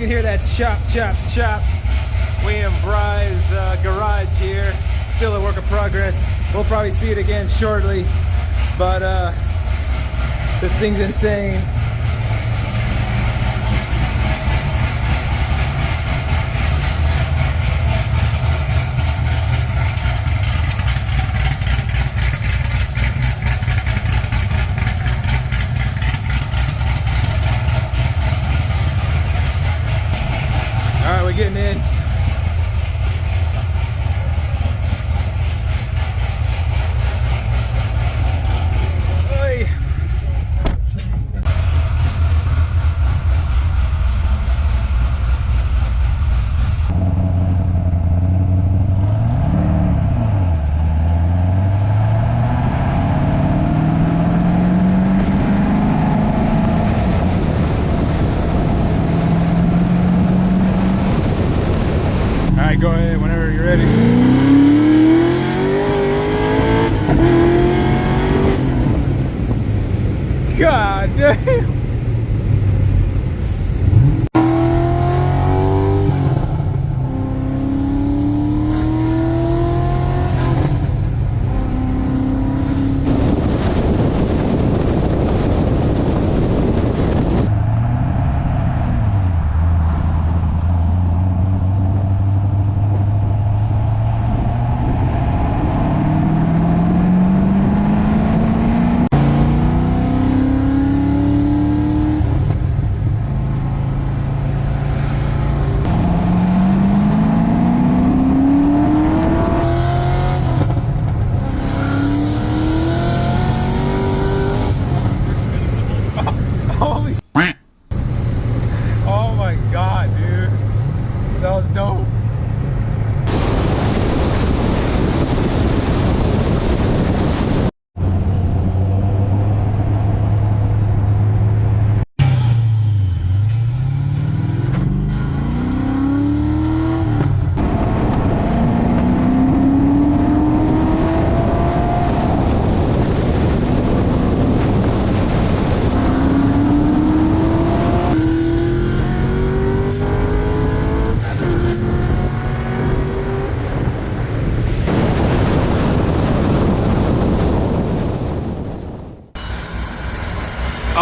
can hear that chop, chop, chop. We in Bry's garage here. Still a work in progress. We'll probably see it again shortly. But this thing's insane. All right, we're getting in. Oy. All right, go ahead whenever you're ready. God damn. Holy oh my god, dude. That was dope.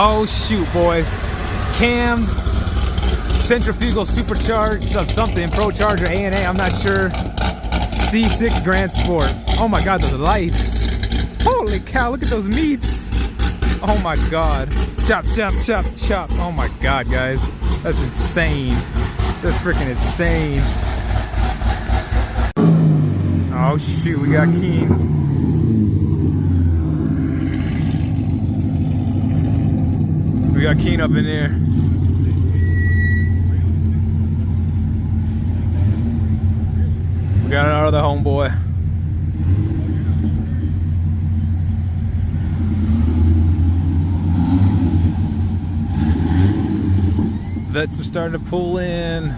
Oh shoot, boys. Cam, centrifugal supercharged of something, Pro Charger A&A, I'm not sure. C6 Grand Sport. Oh my god, those lights. Holy cow, look at those meats. Oh my god. Chop, chop, chop, chop. Oh my god, guys. That's insane. That's freaking insane. Oh shoot, we got Keen. We got Keen up in there. We got our other homeboy. Vets are starting to pull in.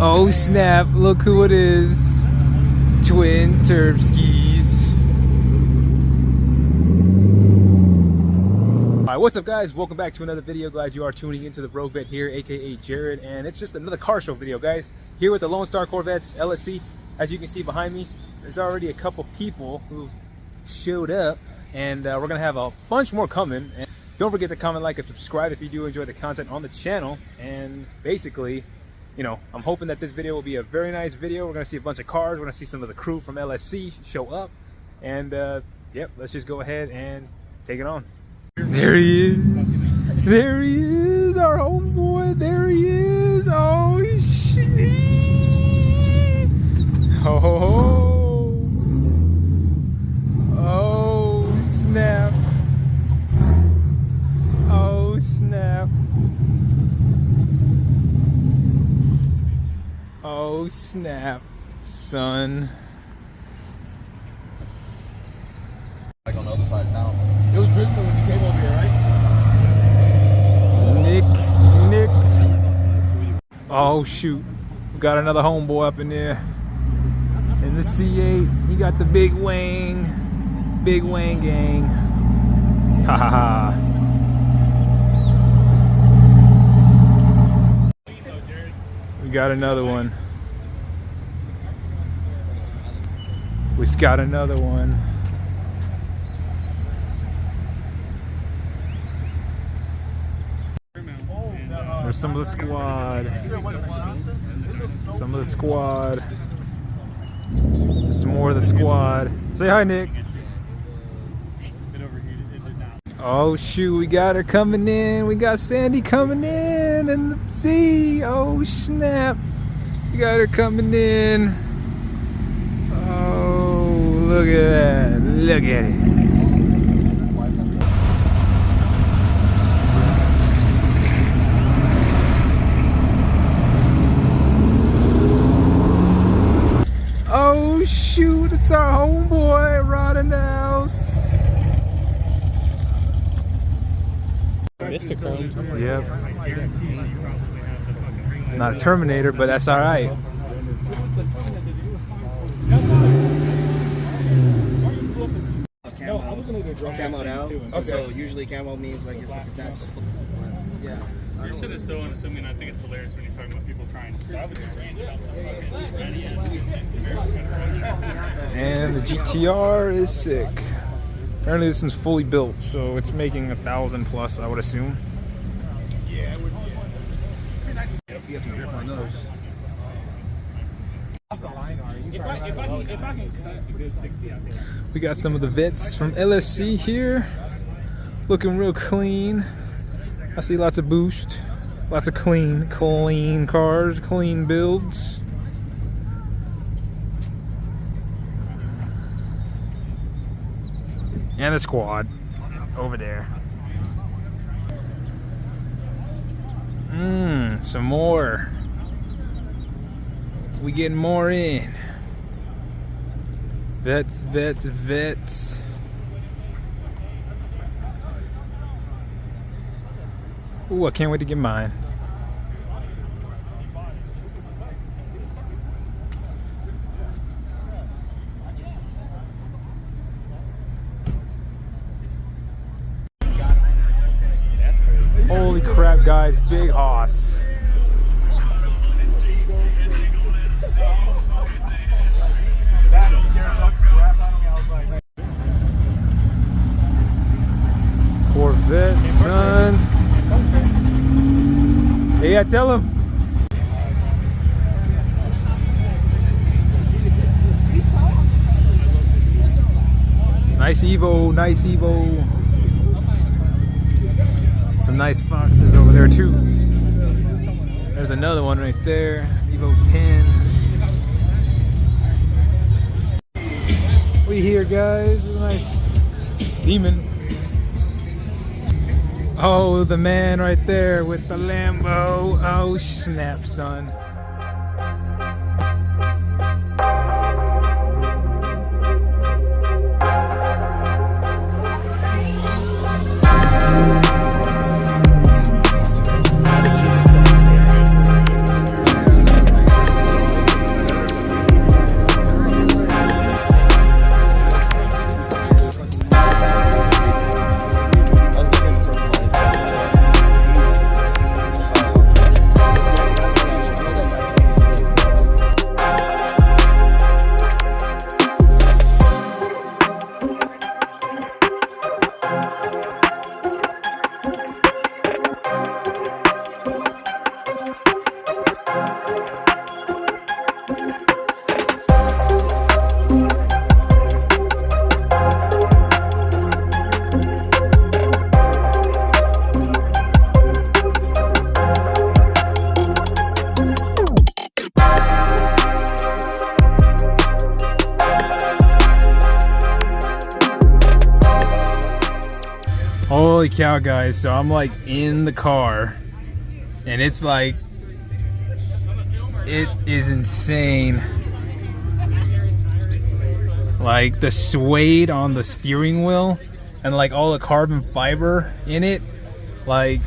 Oh snap, look who it is. Twin Turbskis. Alright, what's up guys? Welcome back to another video. Glad you are tuning into the Corvette here, aka Jared, and it's just another car show video, guys. Here with the Lone Star Corvettes LSC. As you can see behind me, there's already a couple people who showed up, and we're gonna have a bunch more coming. And don't forget to comment, like, and subscribe if you do enjoy the content on the channel. And basically, you know, I'm hoping that this video will be a very nice video. We're gonna see a bunch of cars. We're gonna see some of the crew from LSC show up, and yep, let's just go ahead and take it on. There he is. There he is, our homeboy. There he is. Oh shit. Ho ho ho. Oh snap. Oh snap. Oh snap, son. Like on the other side of town. It was drizzling when you came over here, right? Nick. Oh shoot. We got another homeboy up in there. In the C8, he got the big wing. big Wang gang. Ha ha ha. We got another one. We just got another one. There's some of the squad. Some of the squad. There's some more of the squad. Say hi, Nick. Oh shoot, we got her coming in. We got Sandy coming in and the sea. Oh snap. We got her coming in. Oh, look at that. Look at it. Oh shoot, it's our homeboy right in the house. Mr. Chrome. Yep. Not a Terminator, but that's alright. Camoed out. Okay. So usually camo means like you're fucking fast as fuck. Yeah. Your shit is so unassuming. I think it's hilarious when you're talking about people trying to salvage your range about some fucking ready as And the GTR is sick. Apparently this one's fully built, so it's making 1,000 plus, I would assume. Yeah, it would. You have to grip on those. If I can cut a good 60 out there. We got some of the vets from LSC here. Looking real clean. I see lots of boost. Lots of clean cars, clean builds. And the squad over there. Some more. We getting more in. Vets, vets, vets. Ooh, I can't wait to get mine. Holy crap, guys, big hoss. Corvette, son. Hey, I tell him. Nice Evo, nice Evo. Some nice Foxes over there too. There's another one right there, Evo 10. We here, guys. A nice Demon. Oh, the man right there with the Lambo. Oh, snap, son. Holy cow, guys. So I'm like in the car and it's like, it is insane. Like the suede on the steering wheel and like all the carbon fiber in it, like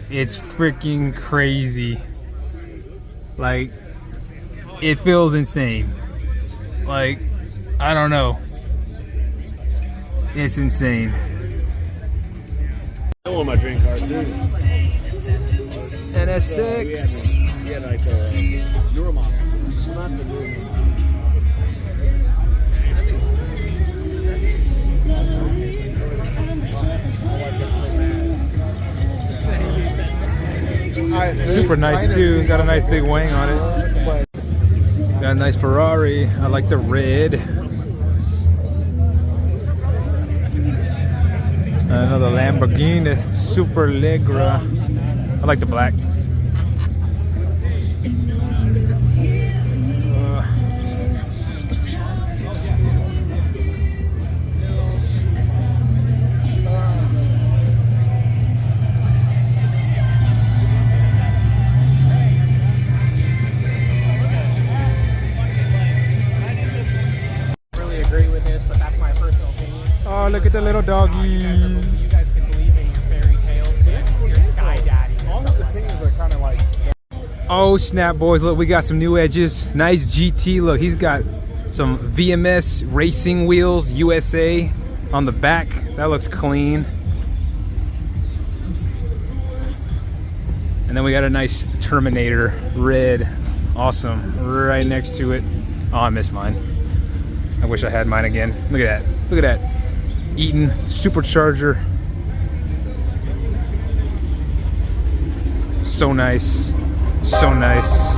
it's freaking crazy. Like it feels insane. Like I don't know. It's insane. I want my drink card too. NS6. We had like newer model. Not the newer model. Super nice too. Got a nice big wing on it. Got a nice Ferrari. I like the red. Another Lamborghini Superleggera. I like the black. Oh, look at the little doggies. You guys can believe in your fairy tales. Your sky daddy. All of the things are kind of like. Oh snap, boys, look, we got some new edges. Nice GT. Look, he's got some VMS racing wheels, USA on the back. That looks clean. And then we got a nice Terminator red. Awesome. Right next to it. Oh, I missed mine. I wish I had mine again. Look at that. Look at that. Eaton supercharger. So nice. So nice.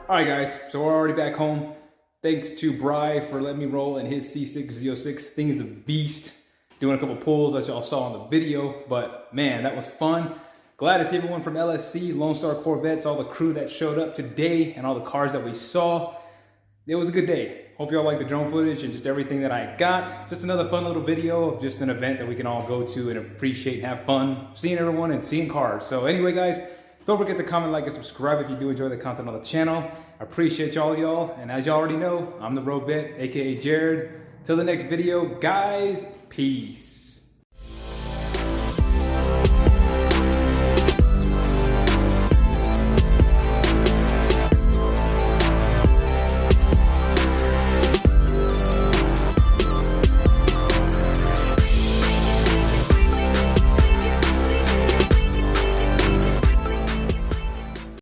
All right, guys, so we're already back home. Thanks to Bry for letting me roll in his C6Z06. Thing's a beast. Doing a couple pulls as y'all saw in the video, but man, that was fun. Glad to see everyone from LSC, Lone Star Corvettes, all the crew that showed up today, and all the cars that we saw. It was a good day. Hope y'all like the drone footage and just everything that I got. Just another fun little video of just an event that we can all go to and appreciate and have fun seeing everyone and seeing cars. So anyway, guys, don't forget to comment, like, and subscribe if you do enjoy the content on the channel. I appreciate y'all. And as y'all already know, I'm the Rogue Vet, aka Jared. Till the next video, guys, peace.